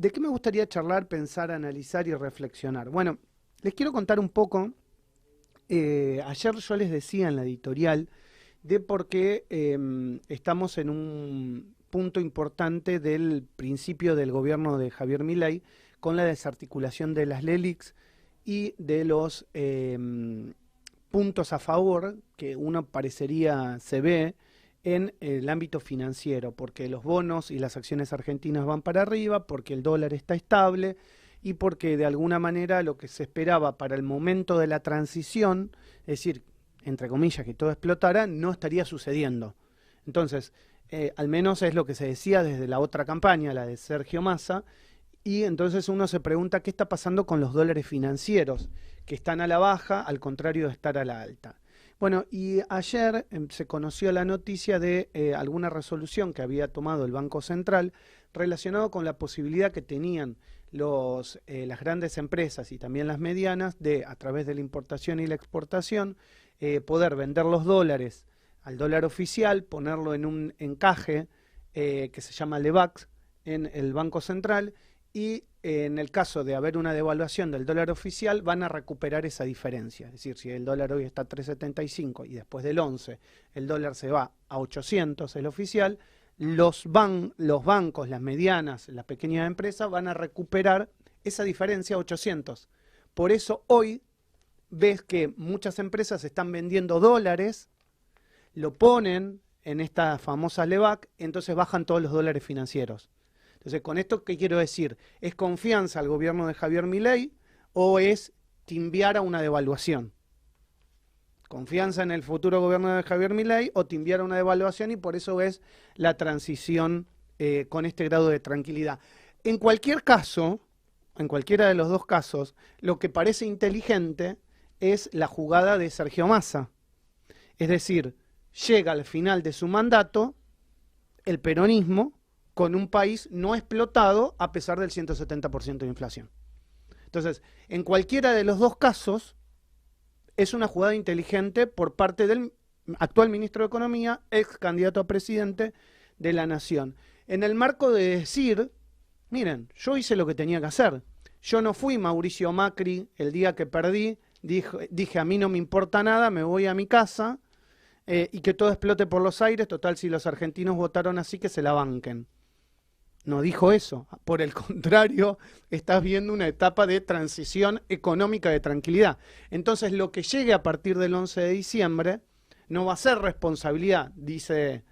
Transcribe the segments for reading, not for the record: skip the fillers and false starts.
¿De qué me gustaría charlar, pensar, analizar y reflexionar? Bueno, les quiero contar un poco. Ayer yo les decía en la editorial de por qué estamos en un punto importante del principio del gobierno de Javier Milei con la desarticulación de las LELIQs y de los puntos a favor que uno parecería se ve en el ámbito financiero, porque los bonos y las acciones argentinas van para arriba, porque el dólar está estable y porque de alguna manera lo que se esperaba para el momento de la transición, es decir, entre comillas, que todo explotara, no estaría sucediendo. Entonces, al menos es lo que se decía desde la otra campaña, la de Sergio Massa, y entonces uno se pregunta qué está pasando con los dólares financieros, que están a la baja, al contrario de estar a la alta. Bueno, y ayer se conoció la noticia de alguna resolución que había tomado el Banco Central relacionado con la posibilidad que tenían las grandes empresas y también las medianas de, a través de la importación y la exportación, poder vender los dólares al dólar oficial, ponerlo en un encaje que se llama LEVAX en el Banco Central, y en el caso de haber una devaluación del dólar oficial van a recuperar esa diferencia. Es decir, si el dólar hoy está a 3,75 y después del 11 el dólar se va a 800, el oficial, los bancos, las medianas, las pequeñas empresas van a recuperar esa diferencia a 800. Por eso hoy ves que muchas empresas están vendiendo dólares, lo ponen en esta famosa LEVAC, entonces bajan todos los dólares financieros. Entonces, ¿con esto qué quiero decir? ¿Es confianza al gobierno de Javier Milei o es timbiar a una devaluación? ¿Confianza en el futuro gobierno de Javier Milei o timbiar a una devaluación? Y por eso es la transición con este grado de tranquilidad. En cualquier caso, en cualquiera de los dos casos, lo que parece inteligente es la jugada de Sergio Massa. Es decir, llega al final de su mandato el peronismo con un país no explotado a pesar del 170% de inflación. Entonces, en cualquiera de los dos casos, es una jugada inteligente por parte del actual ministro de Economía, ex candidato a presidente de la Nación. En el marco de decir, miren, yo hice lo que tenía que hacer. Yo no fui Mauricio Macri el día que perdí, dije a mí no me importa nada, me voy a mi casa y que todo explote por los aires, total si los argentinos votaron así que se la banquen. No dijo eso, por el contrario, estás viendo una etapa de transición económica de tranquilidad. Entonces lo que llegue a partir del 11 de diciembre no va a ser responsabilidad, dice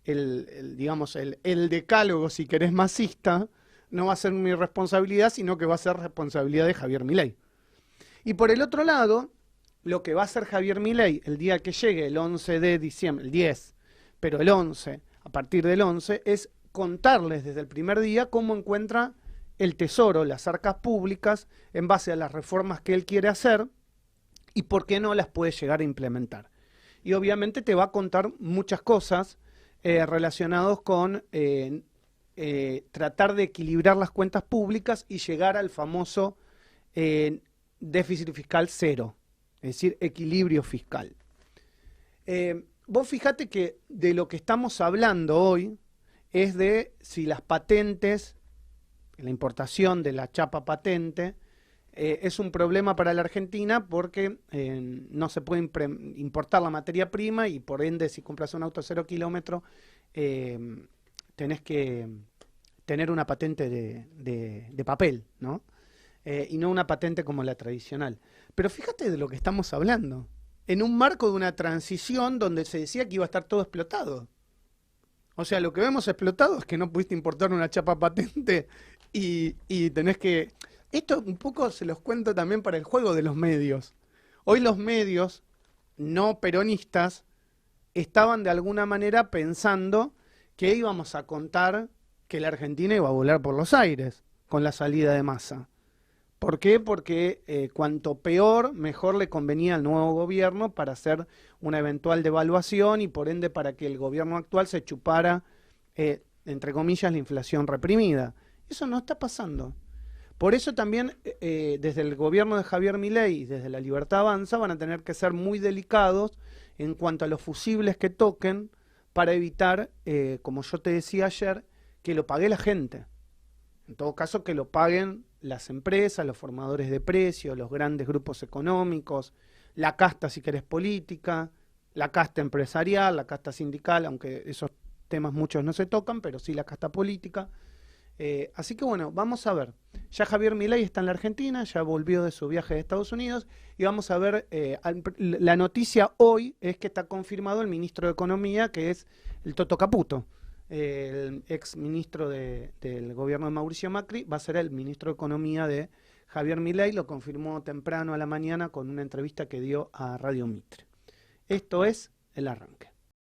digamos, el decálogo, si querés, masista, no va a ser mi responsabilidad, sino que va a ser responsabilidad de Javier Milei. Y por el otro lado, lo que va a hacer Javier Milei el día que llegue, el 11 de diciembre, el 10, pero el 11, a partir del 11, es contarles desde el primer día cómo encuentra el Tesoro, las arcas públicas, en base a las reformas que él quiere hacer y por qué no las puede llegar a implementar. Y obviamente te va a contar muchas cosas relacionadas con tratar de equilibrar las cuentas públicas y llegar al famoso déficit fiscal cero, es decir, equilibrio fiscal. Vos fijate que de lo que estamos hablando hoy es de si las patentes, la importación de la chapa patente, es un problema para la Argentina porque no se puede importar la materia prima y por ende si compras un auto 0 kilómetro tenés que tener una patente de papel, ¿no? Y no una patente como la tradicional. Pero fíjate de lo que estamos hablando, en un marco de una transición donde se decía que iba a estar todo explotado. O sea, lo que vemos explotado es que no pudiste importar una chapa patente y tenés que... Esto un poco se los cuento también para el juego de los medios. Hoy los medios no peronistas estaban de alguna manera pensando que íbamos a contar que la Argentina iba a volar por los aires con la salida de Massa. ¿Por qué? Porque cuanto peor, mejor le convenía al nuevo gobierno para hacer una eventual devaluación y por ende para que el gobierno actual se chupara, entre comillas, la inflación reprimida. Eso no está pasando. Por eso también desde el gobierno de Javier Milei y desde La Libertad Avanza van a tener que ser muy delicados en cuanto a los fusibles que toquen para evitar, como yo te decía ayer, que lo pague la gente. En todo caso, que lo paguen las empresas, los formadores de precios, los grandes grupos económicos, la casta, si querés, política, la casta empresarial, la casta sindical, aunque esos temas muchos no se tocan, pero sí la casta política. Así que bueno, vamos a ver. Ya Javier Milei está en la Argentina, ya volvió de su viaje de Estados Unidos y vamos a ver, la noticia hoy es que está confirmado el ministro de Economía, que es el Toto Caputo, el ex ministro del gobierno de Mauricio Macri, va a ser el ministro de Economía de Javier Milei, lo confirmó temprano a la mañana con una entrevista que dio a Radio Mitre. Esto es el arranque.